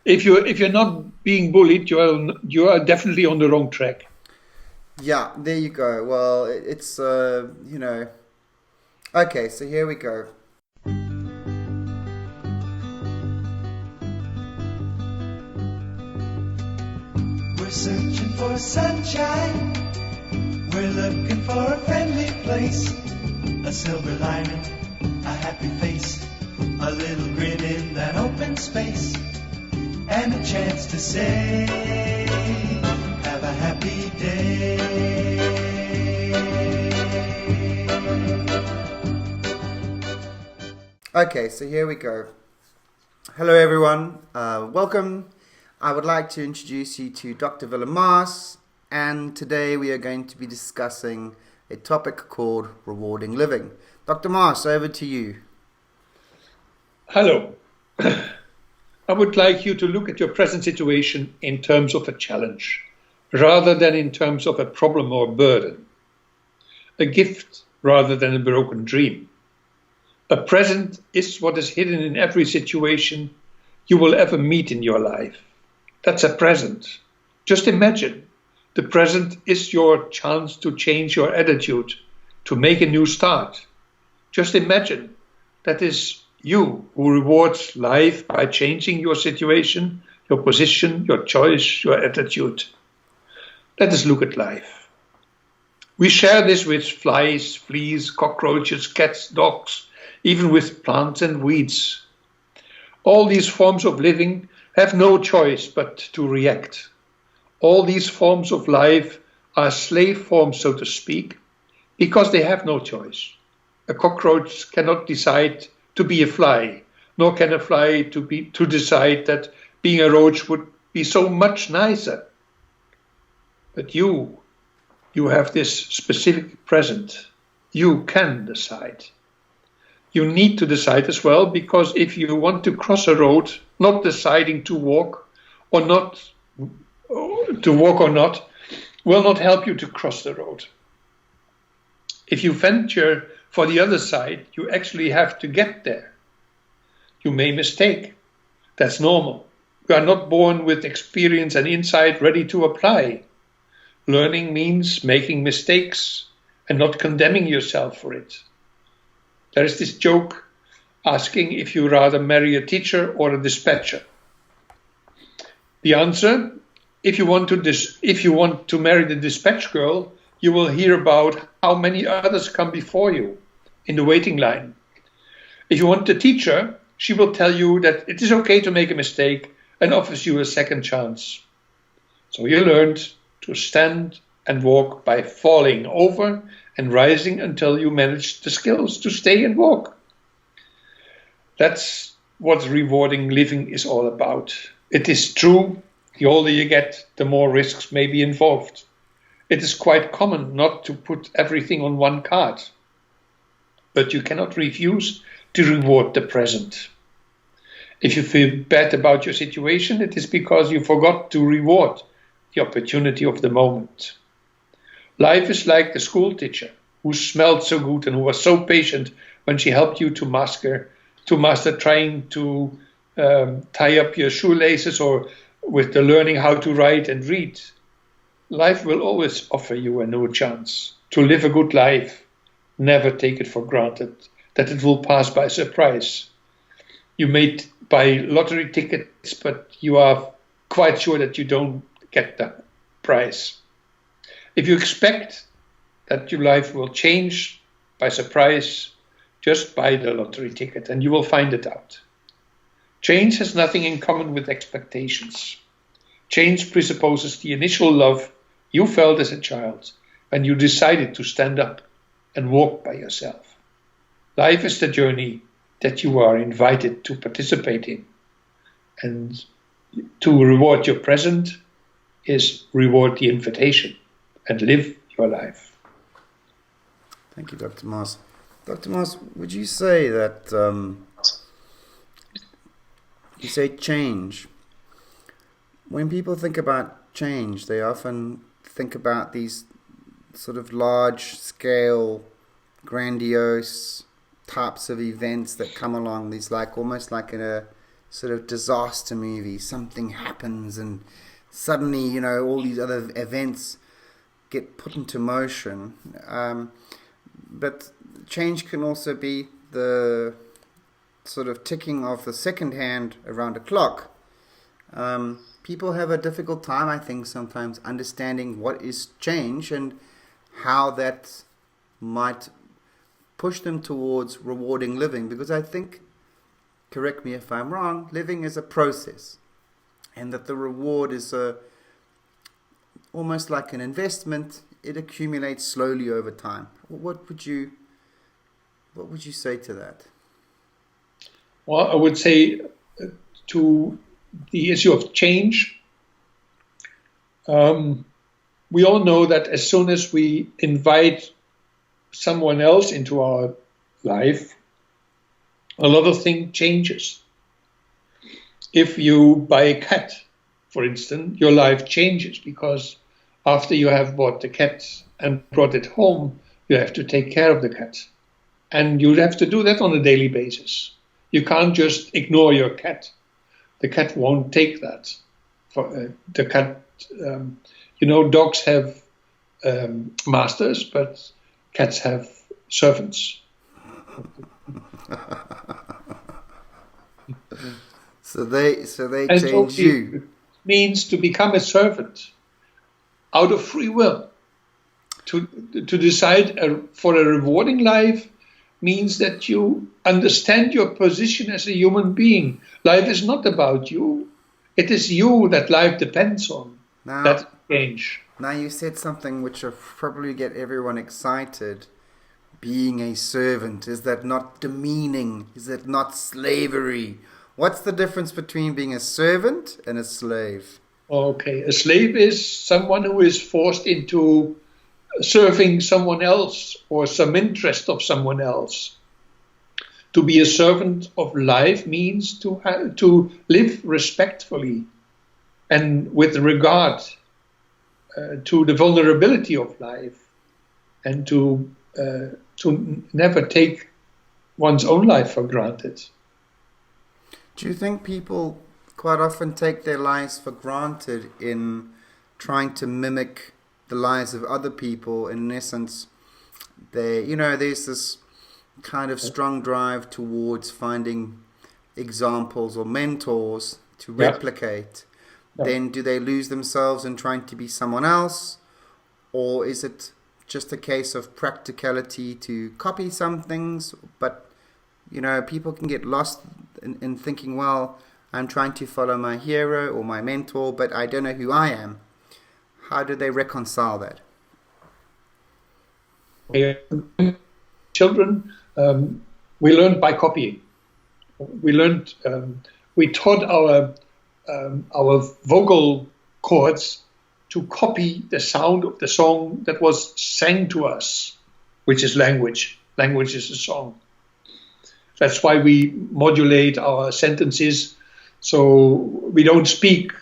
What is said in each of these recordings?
If you're not being bullied, you are definitely on the wrong track. Yeah, there you go. Well, it's Okay, so here we go. We're searching for sunshine. We're looking for a friendly place. A silver lining, a happy face, a little grin in that open space, and a chance to say, have a happy day. Okay, so here we go. Hello, everyone. Welcome. I would like to introduce you to Dr. Maas, and today we are going to be discussing a topic called rewarding living. Dr. Maas, over to you. Hello. I would like you to look at your present situation in terms of a challenge, rather than in terms of a problem or burden. A gift rather than a broken dream. A present is what is hidden in every situation you will ever meet in your life. That's a present. Just imagine. The present is your chance to change your attitude, to make a new start. Just imagine. That is you who rewards life by changing your situation, your position, your choice, your attitude. Let us look at life. We share this with flies, fleas, cockroaches, cats, dogs, even with plants and weeds. All these forms of living have no choice but to react. All these forms of life are slave forms, so to speak, because they have no choice. A cockroach cannot decide to be a fly, nor can a fly to decide that being a roach would be so much nicer. But you have this specific present. You can decide. You need to decide as well, because if you want to cross a road, not deciding to walk or not will not help you to cross the road. If you venture for the other side, you actually have to get there. You may mistake. That's normal. You are not born with experience and insight ready to apply. Learning means making mistakes and not condemning yourself for it. There is this joke asking if you rather marry a teacher or a dispatcher. The answer, if you want to marry the dispatch girl, you will hear about how many others come before you in the waiting line. If you want the teacher, she will tell you that it is okay to make a mistake and offers you a second chance. So you learned to stand and walk by falling over and rising until you manage the skills to stay and walk. That's what rewarding living is all about. It is true, the older you get, the more risks may be involved. It is quite common not to put everything on one card. But you cannot refuse to reward the present. If you feel bad about your situation, it is because you forgot to reward the opportunity of the moment. Life is like the school teacher who smelled so good and who was so patient when she helped you to master trying to tie up your shoelaces, or with the learning how to write and read. Life will always offer you a new chance to live a good life. Never take it for granted that it will pass by surprise. You may buy lottery tickets, but you are quite sure that you don't get the prize. If you expect that your life will change by surprise, just buy the lottery ticket and you will find it out. Change has nothing in common with expectations. Change presupposes the initial love you felt as a child when you decided to stand up and walk by yourself. Life is the journey that you are invited to participate in. And to reward your present is reward the invitation and live your life. Thank you, Dr. Maas. Dr. Maas, would you say that you say change? When people think about change, they often think about these sort of large-scale, grandiose types of events that come along. These almost like in a sort of disaster movie. Something happens and suddenly, all these other events get put into motion. But change can also be the sort of ticking of the second hand around a clock. People have a difficult time, I think, sometimes understanding what is change and how that might push them towards rewarding living. Because I think, correct me if I'm wrong, living is a process, and that the reward is almost like an investment. It accumulates slowly over time. What would you say to that? Well, I would say to the issue of change, we all know that as soon as we invite someone else into our life, a lot of things changes. If you buy a cat, for instance, your life changes, because after you have bought the cat and brought it home, you have to take care of the cat. And you have to do that on a daily basis. You can't just ignore your cat. The cat won't take that. The cat, dogs have masters, but cats have servants. So they change you. It means to become a servant out of free will. To decide for a rewarding life means that you understand your position as a human being. Life is not about you. It is you that life depends on. That's change. Now you said something which will probably get everyone excited. Being a servant. Is that not demeaning? Is that not slavery? What's the difference between being a servant and a slave? Okay, a slave is someone who is forced into serving someone else or some interest of someone else. To be a servant of life means to live respectfully and with regard to the vulnerability of life, and to never take one's own life for granted. Do you think people quite often take their lives for granted in trying to mimic the lives of other people? In essence, there's this kind of strong drive towards finding examples or mentors to replicate. Then do they lose themselves in trying to be someone else? Or is it just a case of practicality to copy some things? But, people can get lost in thinking, well, I'm trying to follow my hero or my mentor, but I don't know who I am. How do they reconcile that? Children, we learned by copying. We taught our vocal cords to copy the sound of the song that was sang to us, which is language. Language is a song. That's why we modulate our sentences. So we don't speak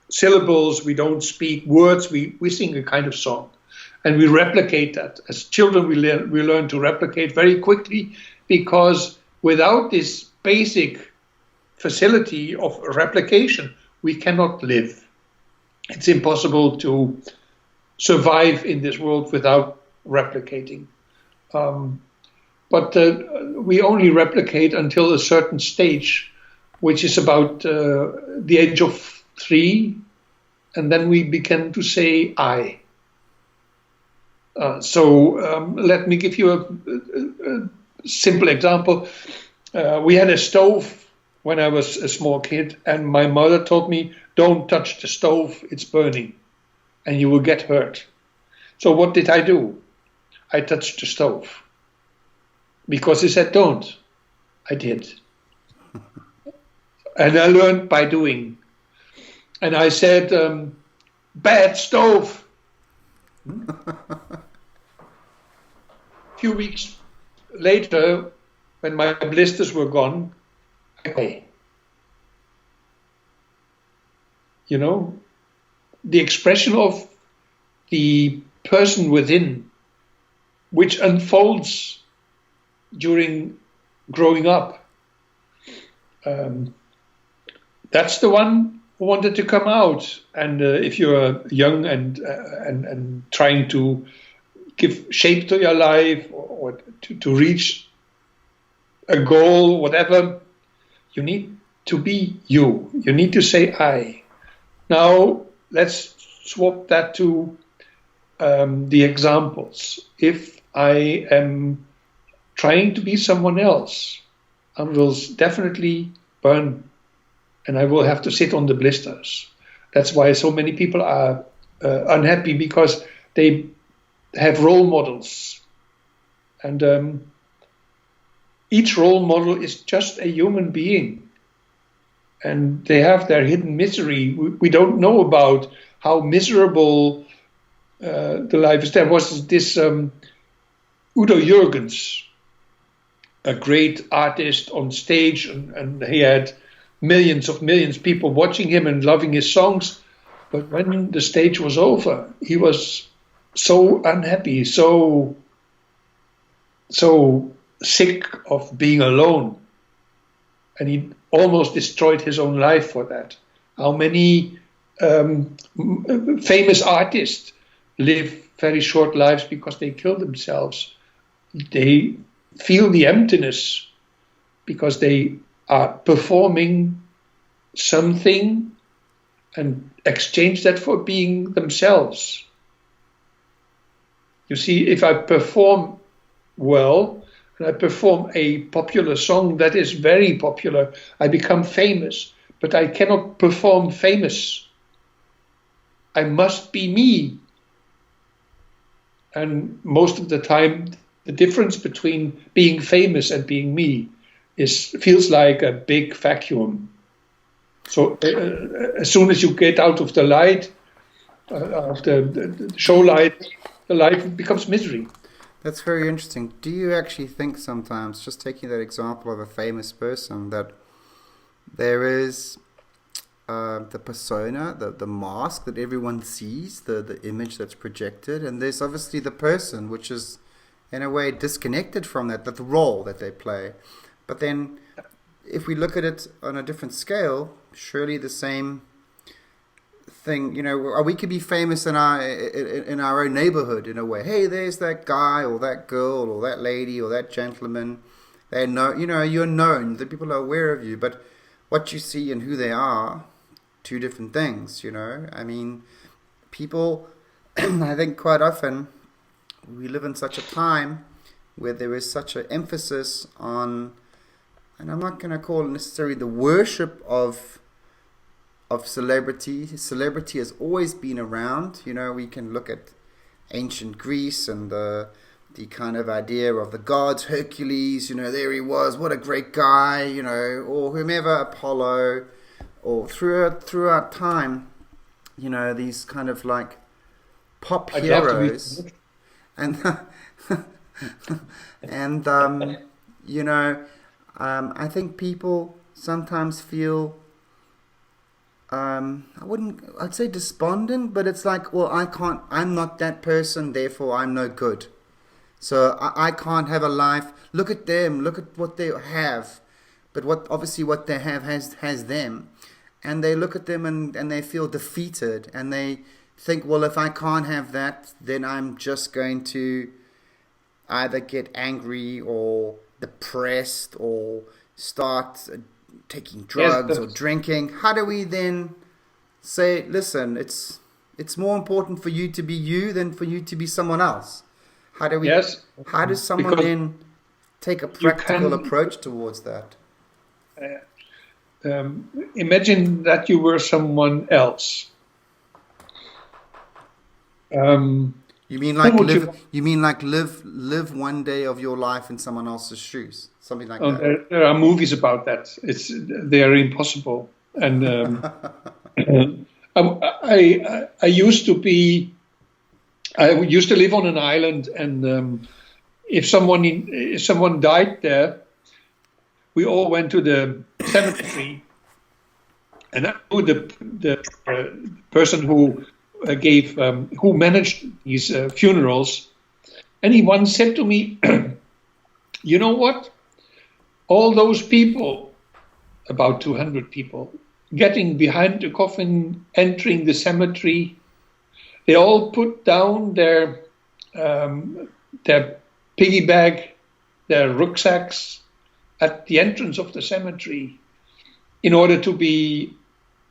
syllables, we don't speak words, we sing a kind of song. And we replicate that. As children, we learn to replicate very quickly, because without this basic facility of replication, we cannot live. It's impossible to survive in this world without replicating. But we only replicate until a certain stage, which is about the age of 3, and then we begin to say I. Let me give you a simple example. We had a stove when I was a small kid, and my mother told me, don't touch the stove, it's burning, and you will get hurt. So what did I do? I touched the stove. Because he said, don't. I did. And I learned by doing. And I said, bad stove. A few weeks later, when my blisters were gone, the expression of the person within, which unfolds during growing up, that's the one who wanted to come out. And if you're young and trying to give shape to your life or to reach a goal, whatever, you need to be you. You need to say I. Now, let's swap that to the examples. If I am trying to be someone else, I will definitely burn and I will have to sit on the blisters. That's why so many people are unhappy, because they have role models. And each role model is just a human being. And they have their hidden misery. We don't know about how miserable the life is. There was this Udo Jürgens, a great artist on stage, and he had millions of people watching him and loving his songs. But when the stage was over, he was so unhappy, so sick of being alone. And he almost destroyed his own life for that. How many famous artists live very short lives because they kill themselves? They feel the emptiness because they are performing something and exchange that for being themselves. You see, if I perform well, and I perform a popular song that is very popular, I become famous, but I cannot perform famous. I must be me. And most of the time, the difference between being famous and being me feels like a big vacuum. So as soon as you get out of the light, of the show light, the life becomes misery. That's very interesting. Do you actually think sometimes, just taking that example of a famous person, that there is the persona, the mask that everyone sees, the image that's projected, and there's obviously the person, which is in a way disconnected from that, the role that they play. But then if we look at it on a different scale, surely the same thing, we could be famous in our own neighborhood in a way. Hey, there's that guy or that girl or that lady or that gentleman. They know, you're known. The people are aware of you, but what you see and who they are, two different things. I mean, people. I think quite often we live in such a time where there is such an emphasis on, and I'm not going to call it necessarily the worship of celebrity. Celebrity has always been around. We can look at ancient Greece and the kind of idea of the gods, Hercules, there he was, what a great guy, or whomever, Apollo, or throughout time, these kind of like pop heroes. And I think people sometimes feel, I'd say despondent, but it's like, well, I'm not that person, therefore I'm no good. So I can't have a life. Look at them, look at what they have. But what they have has them. And they look at them and they feel defeated. And they think, well, if I can't have that, then I'm just going to either get angry or depressed or start taking drugs or drinking. How do we then say, listen, it's more important for you to be you than for you to be someone else? How do we? Yes. How does someone then take a practical approach towards that? Imagine that you were someone else. You mean like live one day of your life in someone else's shoes, something like that. There are movies about that. They are impossible. And I used to live on an island, and if someone died there, we all went to the cemetery, and I knew the person who who managed these funerals, and he once said to me, "You know what? All those people, about 200 people, getting behind the coffin, entering the cemetery, they all put down their piggy bag, their rucksacks at the entrance of the cemetery in order to be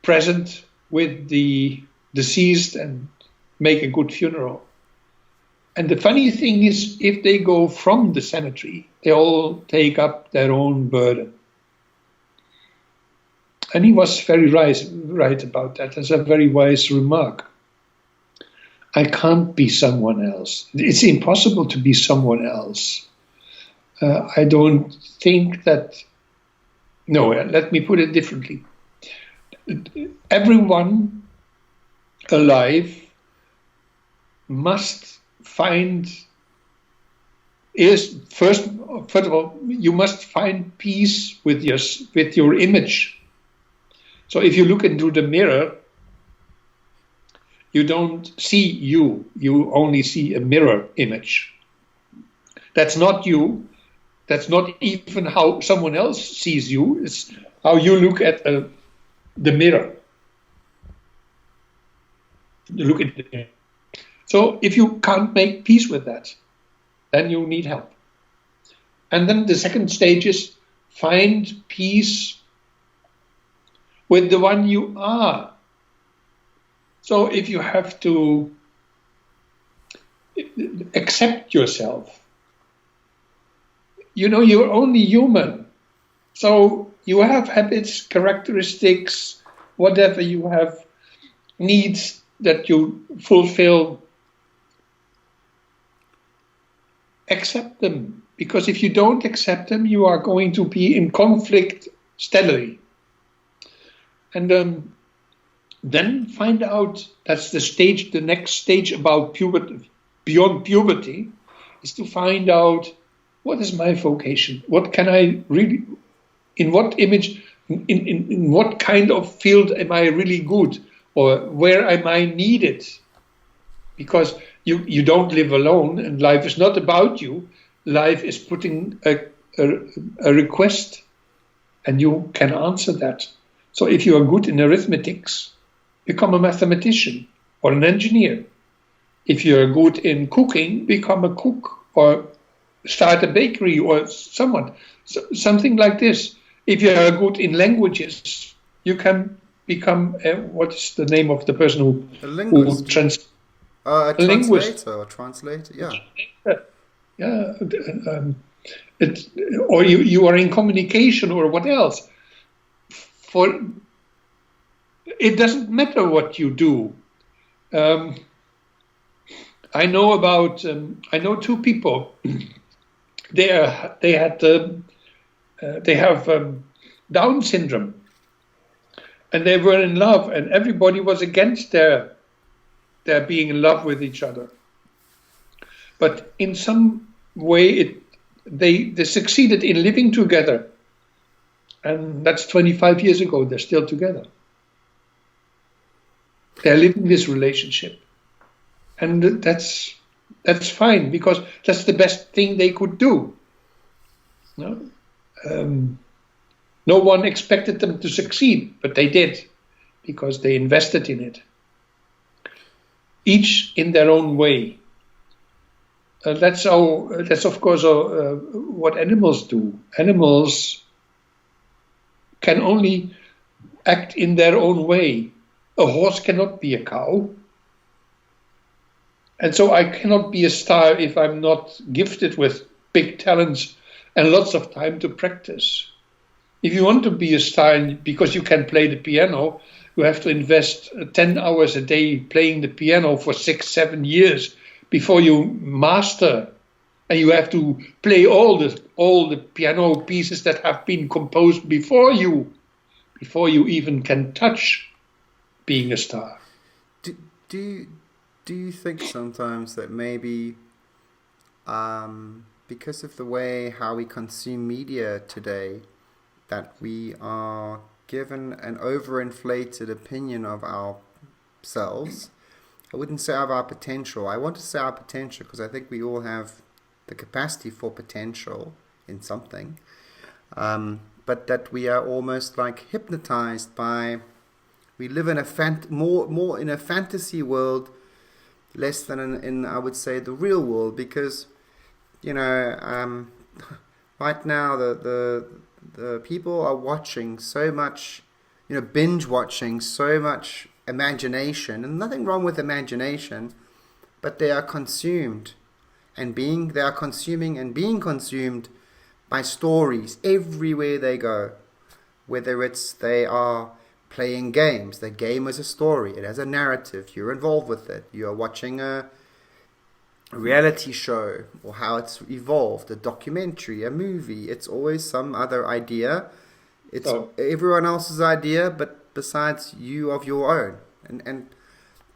present with the deceased and make a good funeral. And the funny thing is, if they go from the cemetery, they all take up their own burden. And he was very right about that. That's a very wise remark. I can't be someone else. It's impossible to be someone else. I don't think that... No, let me put it differently. Everyone alive must find... First of all, you must find peace with your image. So if you look into the mirror, you don't see you. You only see a mirror image. That's not you. That's not even how someone else sees you. It's how you look at the mirror. You look at the mirror. So if you can't make peace with that, then you need help. And then the second stage is find peace with the one you are. So if you have to accept yourself, you're only human. So you have habits, characteristics, whatever you have, needs that you fulfill. Accept them, because if you don't accept them, you are going to be in conflict steadily. And then find out, that's the next stage about puberty, beyond puberty, is to find out, what is my vocation? What can I really, in what image, in what kind of field am I really good? Or where am I needed? Because you don't live alone, and life is not about you. Life is putting a request, and you can answer that. So if you are good in arithmetics, become a mathematician or an engineer. If you are good in cooking, become a cook or start a bakery or something like this. If you are good in languages, you can become what is the name of the person a linguist? A linguist or translator, yeah. Yeah, or you are in communication or what else. For it doesn't matter what you do. I know two people. They have Down syndrome, and they were in love, and everybody was against their being in love with each other. But in some way, they succeeded in living together, and that's 25 years ago. They're still together. They're living this relationship, and that's fine, because that's the best thing they could do. No, no one expected them to succeed, but they did, because they invested in it. Each in their own way. That's of course what animals do. Animals can only act in their own way. A horse cannot be a cow. And so I cannot be a star if I'm not gifted with big talents and lots of time to practice. If you want to be a star, because you can play the piano, you have to invest 10 hours a day playing the piano for 6-7 years before you master. And you have to play all the piano pieces that have been composed before you even can touch being a star. Do you think sometimes that maybe because of the way how we consume media today, that we are given an overinflated opinion of ourselves? I wouldn't say of our potential. I want to say our potential because I think we all have the capacity for potential in something. but that we are almost like hypnotized by. We live in a more in a fantasy world, less than in I would say the real world, because right now the people are watching so much, binge watching so much imagination, and nothing wrong with imagination, but they are consumed they are consuming and being consumed by stories everywhere they go. Whether it's they are playing games, the game is a story, it has a narrative, you're involved with it, you're watching a reality show or how it's evolved, a documentary, a movie, it's always some other idea. It's everyone else's idea, but besides you of your own. And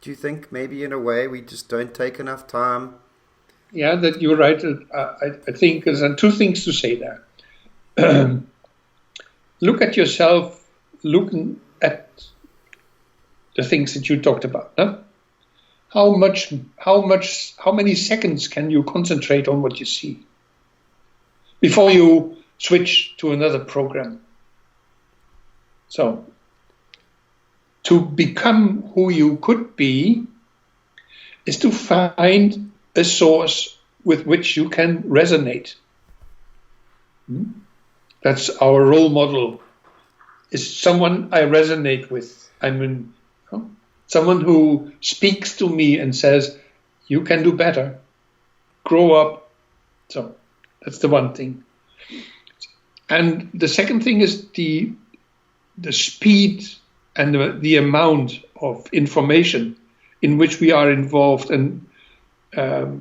do you think maybe in a way we just don't take enough time? Yeah, that you're right. I think there's two things to say there. Look at yourself, looking at the things that you talked about. Huh? How many seconds can you concentrate on what you see before you switch to another program? So, to become who you could be is to find a source with which you can resonate. That's our role model, is someone I resonate with. Someone who speaks to me and says, you can do better, grow up. So that's the one thing. And the second thing is the speed and the amount of information in which we are involved. And I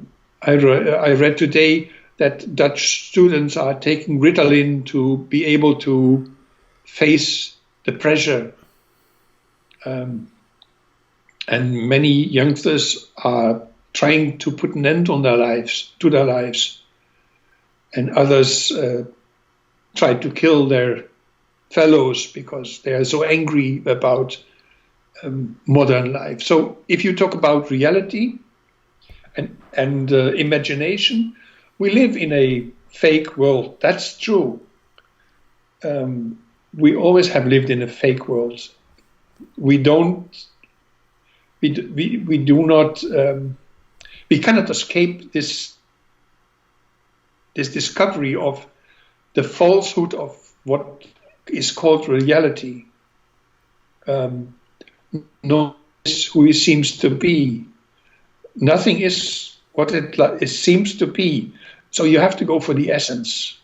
read today that Dutch students are taking Ritalin to be able to face the pressure. And many youngsters are trying to put an end to their lives. And others try to kill their fellows because they are so angry about modern life. So if you talk about reality and imagination, we live in a fake world. That's true. We always have lived in a fake world. We do not. We cannot escape this discovery of the falsehood of what is called reality. No is who he seems to be. Nothing is what it seems to be. So you have to go for the essence.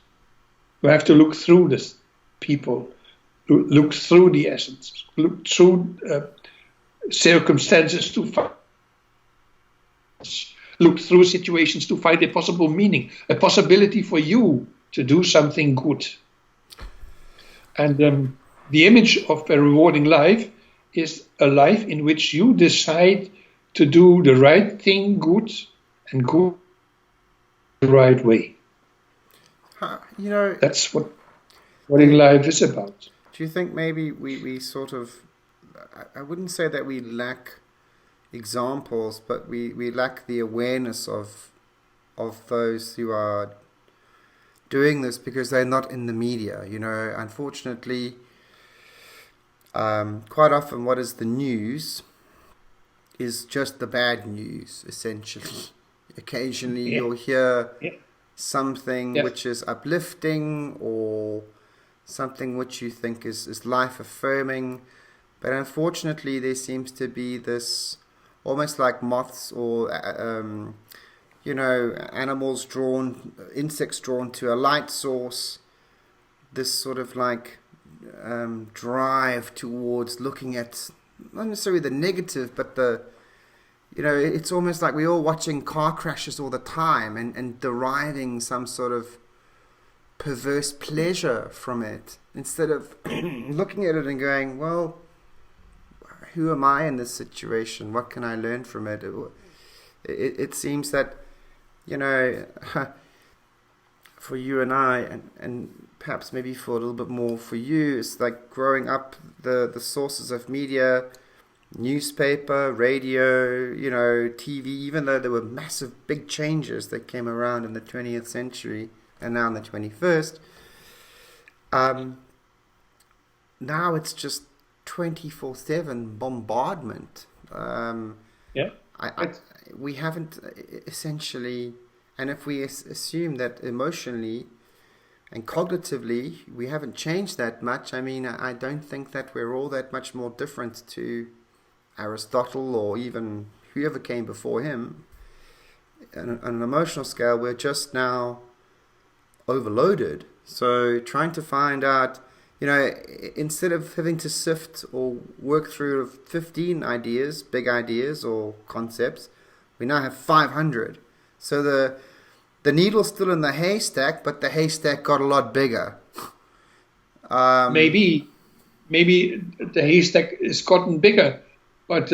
You have to look through the people, look through the essence, look through circumstances to find, look through situations to find a possible meaning, a possibility for you to do something good. And the image of a rewarding life is a life in which you decide to do the right thing good and go the right way. That's what rewarding life is about. Do you think maybe we sort of, I wouldn't say that we lack examples, but we lack the awareness of those who are doing this because they're not in the media. Unfortunately, quite often what is the news is just the bad news, essentially. Occasionally you'll hear something which is uplifting or something which you think is life-affirming. But unfortunately, there seems to be this, almost like moths or, insects drawn to a light source, this sort of like drive towards looking at, not necessarily the negative, but it's almost like we're all watching car crashes all the time and deriving some sort of perverse pleasure from it, instead of looking at it and going, well, who am I in this situation? What can I learn from it? It seems that, for you and I, and perhaps maybe for a little bit more for you, it's like growing up, the sources of media, newspaper, radio, TV, even though there were massive big changes that came around in the 20th century and now in the 21st, now it's just 24/7 bombardment. Yeah. We haven't essentially, and if we assume that emotionally and cognitively we haven't changed that much, I mean, I don't think that we're all that much more different to Aristotle or even whoever came before him. On an emotional scale, we're just now overloaded. So trying to find out, instead of having to sift or work through 15 ideas, big ideas or concepts, we now have 500. So the needle's still in the haystack, but the haystack got a lot bigger. Maybe the haystack has gotten bigger, but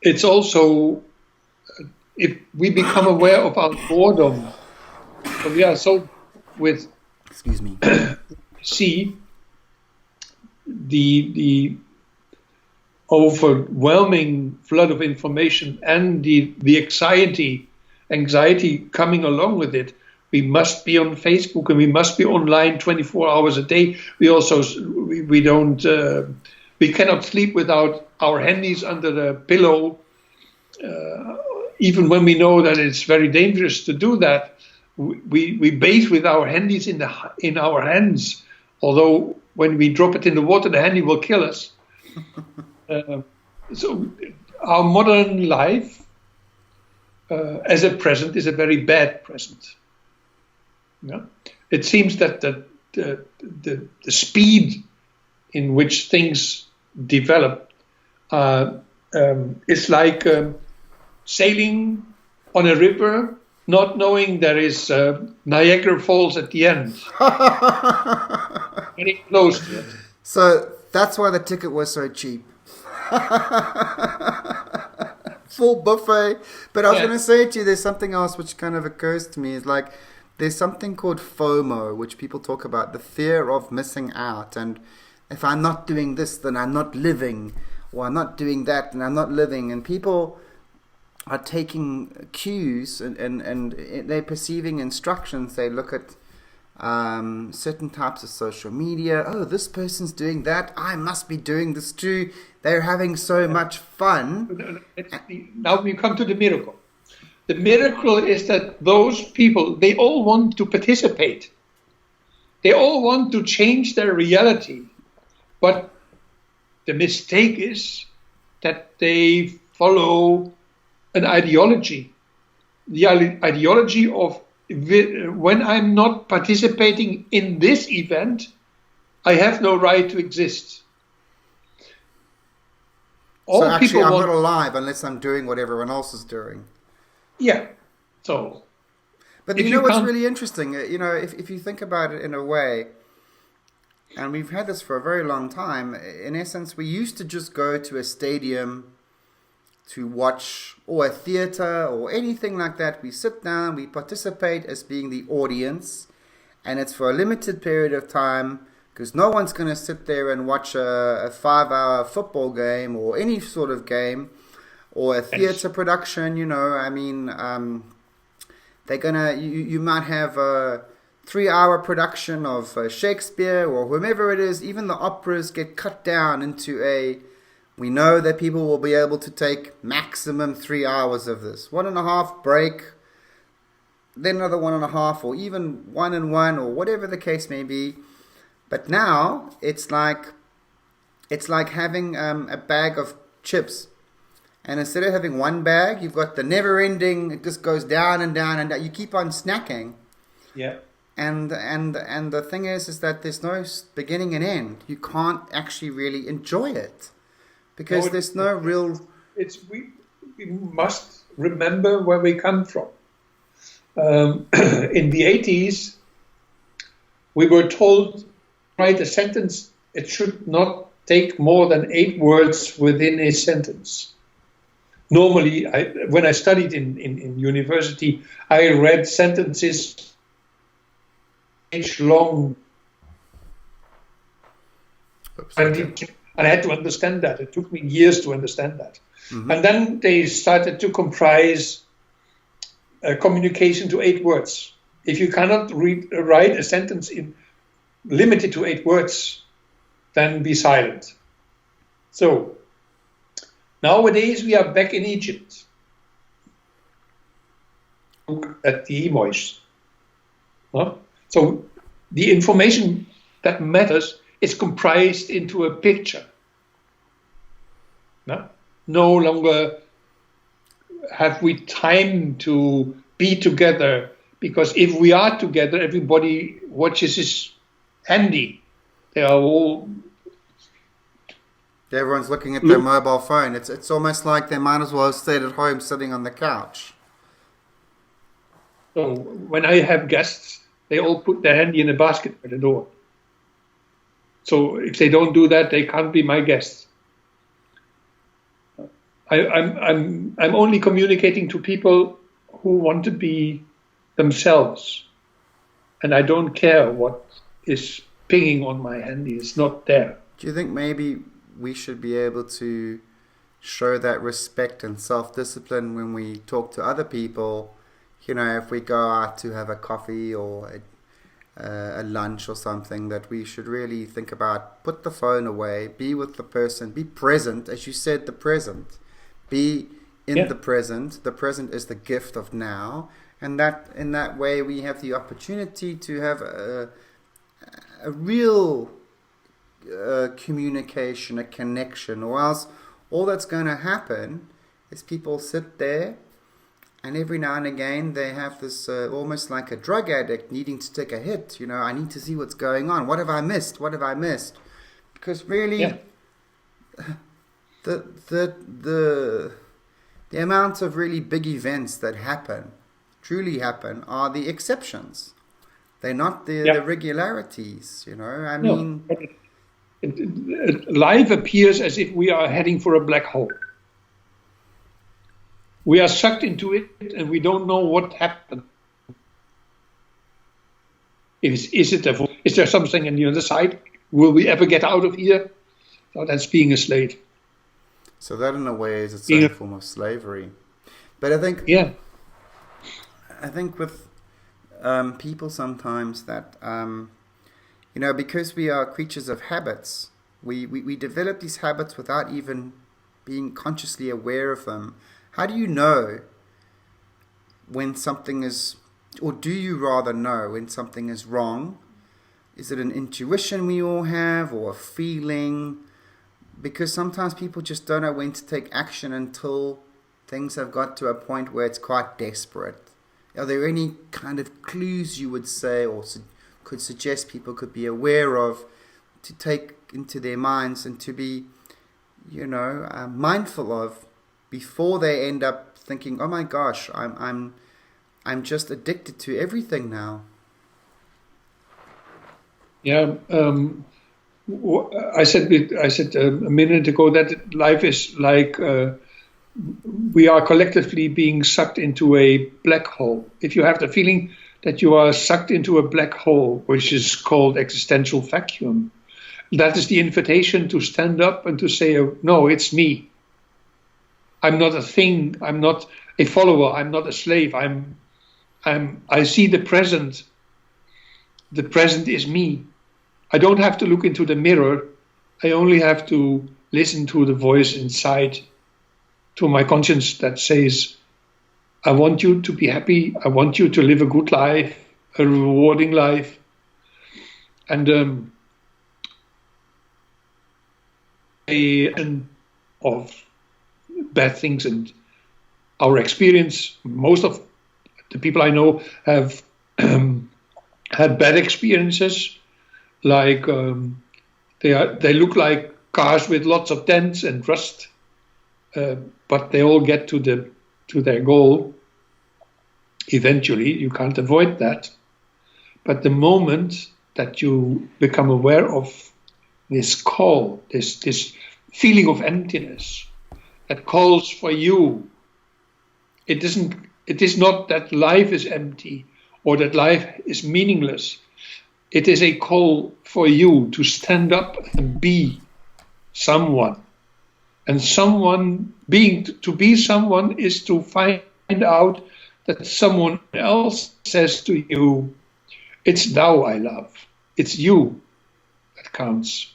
it's also, if we become aware of our boredom, we are so with. Excuse me. See the overwhelming flood of information and the anxiety coming along with it. We must be on Facebook and we must be online 24 hours a day. We also we cannot sleep without our handies under the pillow, even when we know that it's very dangerous to do that. We bathe with our handies in our hands, although when we drop it in the water, the handy will kill us. So our modern life, as a present, is a very bad present. Yeah? It seems that the speed in which things develop is like sailing on a river, not knowing there is Niagara Falls at the end. Getting close to it. So that's why the ticket was so cheap. Full buffet. But I was going to say to you, there's something else which kind of occurs to me. Is like, there's something called FOMO, which people talk about, the fear of missing out. And if I'm not doing this, then I'm not living. Or I'm not doing that, then I'm not living. And people are taking cues and they're perceiving instructions. They look at certain types of social media. Oh, this person's doing that. I must be doing this too. They're having so much fun. Now we come to the miracle. The miracle is that those people, they all want to participate. They all want to change their reality. But the mistake is that they follow an ideology. The ideology of, when I'm not participating in this event, I have no right to exist. So actually, I'm not alive unless I'm doing what everyone else is doing. Yeah. So, but you know what's really interesting? If you think about it in a way, and we've had this for a very long time. In essence, we used to just go to a stadium to watch, or a theater, or anything like that. We sit down, we participate as being the audience, and it's for a limited period of time, because no one's going to sit there and watch a 5-hour football game, or any sort of game, or a theater production, they're going to, you might have a 3-hour production of Shakespeare, or whomever it is. Even the operas get cut down into we know that people will be able to take maximum 3 hours of this. 1.5 break, then another 1.5, or even 1 and 1, or whatever the case may be. But now it's like having a bag of chips. And instead of having one bag, you've got the never-ending, it just goes down and down and down. You keep on snacking. Yeah. And the thing is that there's no beginning and end. You can't actually really enjoy it. Because there's no real... We must remember where we come from. In the 80s, we were told, write a sentence, it should not take more than 8 words within a sentence. Normally, when I studied in university, I read sentences page long. And I had to understand that. It took me years to understand that. Mm-hmm. And then they started to comprise communication to 8 words. If you cannot write a sentence limited to 8 words, then be silent. So nowadays we are back in Egypt. Look at the emois. Huh? So the information that matters is comprised into a picture. No longer have we time to be together, because if we are together, everybody watches his handy. They are all... Everyone's looking at their mobile phone. It's almost like they might as well have stayed at home sitting on the couch. So when I have guests, they all put their handy in a basket by the door. So if they don't do that, they can't be my guests. I'm only communicating to people who want to be themselves, and I don't care what is pinging on my handy. It's not there. Do you think maybe we should be able to show that respect and self-discipline when we talk to other people? You know, if we go out to have a coffee or a lunch or something, that we should really think about, put the phone away, be with the person, be present, as you said, the present. Be in the present. The present is the gift of now, and that in that way we have the opportunity to have a real communication, a connection. Or else all that's going to happen is people sit there, and every now and again they have this almost like a drug addict needing to take a hit. You know, I need to see what's going on. What have I missed? What have I missed? Because really, the amount of really big events that truly happen, are the exceptions. They're not the regularities. You know, I mean, life appears as if we are heading for a black hole. We are sucked into it, and we don't know what happened. Is there something on the other side? Will we ever get out of here? So that's being a slave. So that, in a way, is its own form of slavery. But I think, with people sometimes that, you know, because we are creatures of habits, we develop these habits without even being consciously aware of them. How do you know when something is, or do you rather know when something is wrong? Is it an intuition we all have, or a feeling? Because sometimes people just don't know when to take action until things have got to a point where it's quite desperate. Are there any kind of clues you would say, or could suggest people could be aware of, to take into their minds and to be, you know, mindful of, before they end up thinking, oh my gosh, I'm just addicted to everything now? Yeah, I said a minute ago that life is like we are collectively being sucked into a black hole. If you have the feeling that you are sucked into a black hole, which is called existential vacuum, that is the invitation to stand up and to say, no, it's me. I'm not a thing. I'm not a follower. I'm not a slave. I see the present. The present is me. I don't have to look into the mirror. I only have to listen to the voice inside, to my conscience that says, I want you to be happy. I want you to live a good life, a rewarding life. And of bad things, and our experience, most of the people I know have had bad experiences. Like they look like cars with lots of dents and rust, but they all get to their goal. Eventually, you can't avoid that. But the moment that you become aware of this call, this feeling of emptiness that calls for you, it is not that life is empty or that life is meaningless. It is a call for you to stand up and be someone. And to be someone is to find out that someone else says to you, it's thou I love. It's you that counts.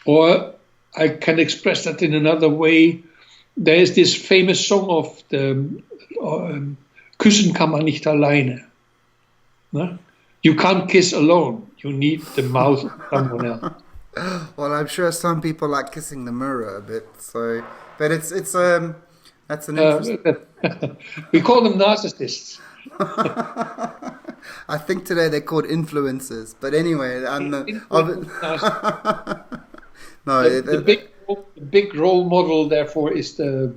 Or I can express that in another way. There is this famous song of the Küssen kann man nicht alleine. No? You can't kiss alone. You need the mouth of someone else. Well, I'm sure some people like kissing the mirror a bit. So, but it's that's an interesting. We call them narcissists. I think today they're called influencers. But anyway, no, the big role model, therefore, is the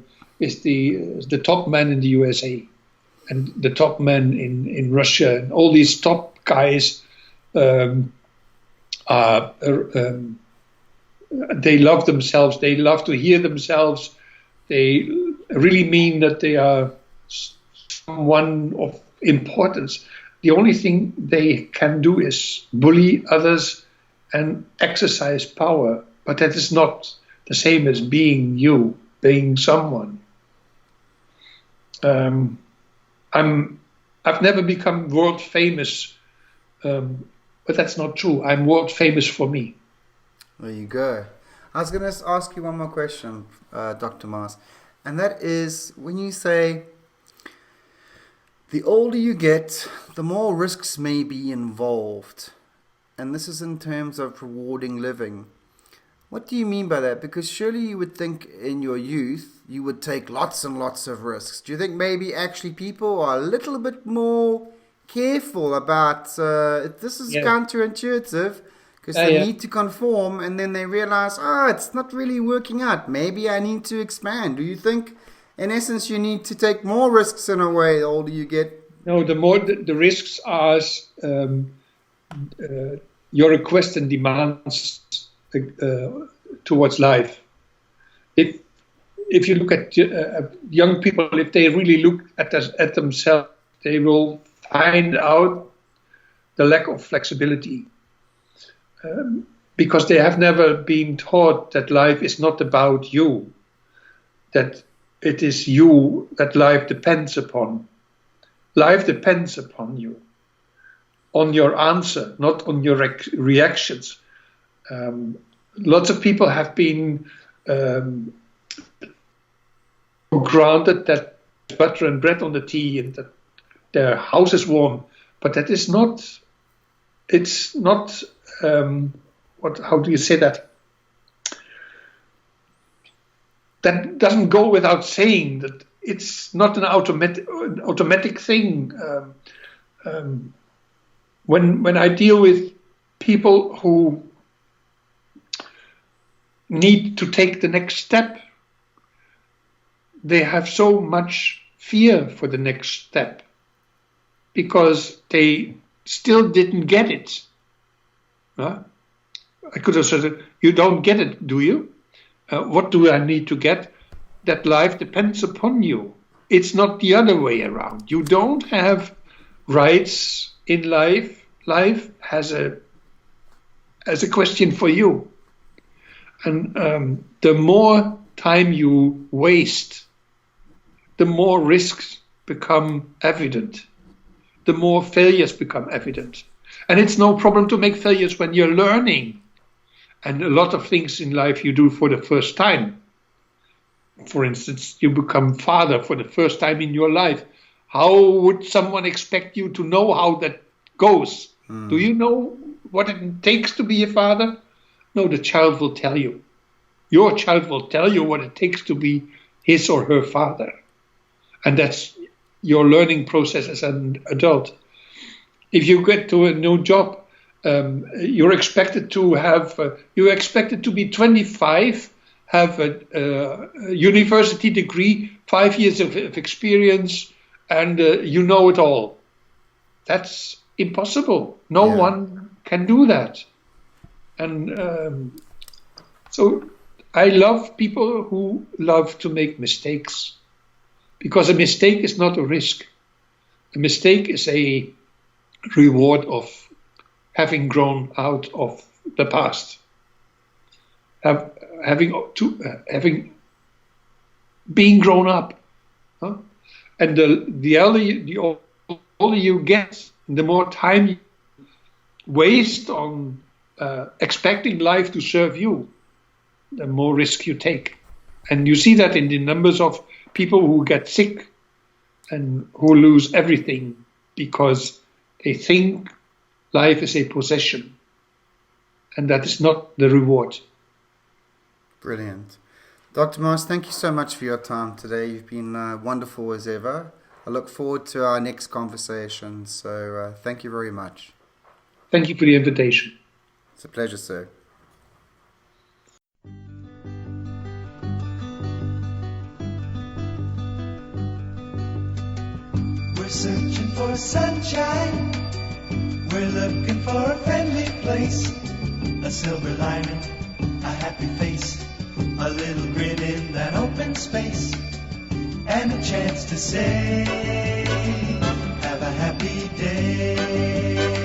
top man in the USA and the top man in Russia, and all these top guys. They love themselves. They love to hear themselves. They really mean that they are someone of importance. The only thing they can do is bully others and exercise power. But that is not the same as being you, being someone. I've never become world famous, but that's not true. I'm world famous for me. There you go. I was going to ask you one more question, Dr. Maas, and that is when you say the older you get, the more risks may be involved, and this is in terms of rewarding living. What do you mean by that? Because surely you would think in your youth you would take lots and lots of risks. Do you think maybe actually people are a little bit more careful about this is counterintuitive because they need to conform, and then they realize, it's not really working out. Maybe I need to expand. Do you think, in essence, you need to take more risks in a way the older you get? No, the more the risks are your requests and demands towards life. If you look at young people, if they really look at themselves, they will find out the lack of flexibility. Because they have never been taught that life is not about you, that it is you that life depends upon. Life depends upon you, on your answer, not on your reactions. Lots of people have been grounded that there's butter and bread on the tea and that their house is warm, but that is not. It's not. How do you say that? That doesn't go without saying that it's not an automatic thing. When I deal with people who need to take the next step, they have so much fear for the next step because they still didn't get it. I could have said, you don't get it, do you? What do I need to get? That life depends upon you. It's not the other way around. You don't have rights in life. Life has a question for you. And the more time you waste, the more risks become evident. The more failures become evident. And it's no problem to make failures when you're learning. And a lot of things in life you do for the first time. For instance, you become father for the first time in your life. How would someone expect you to know how that goes? Do you know what it takes to be a father? No, the child will tell you. Your child will tell you what it takes to be his or her father. And that's your learning process as an adult. If you get to a new job, you're expected to be 25, have a university degree, 5 years of experience, and you know it all. That's impossible. No one can do that. And so I love people who love to make mistakes, because a mistake is not a risk. A mistake is a reward of having grown out of the past, having being grown up, and the older you get, the more time you waste on expecting life to serve you. the more risk you take. And you see that in the numbers of people who get sick and who lose everything because they think life is a possession. And that is not the reward. Brilliant. Dr. Maas, thank you so much for your time today. You've been wonderful as ever. I look forward to our next conversation. So thank you very much. Thank you for the invitation. It's a pleasure, sir. We're searching for sunshine. We're looking for a friendly place. A silver lining, a happy face, a little grin in that open space, and a chance to say, have a happy day.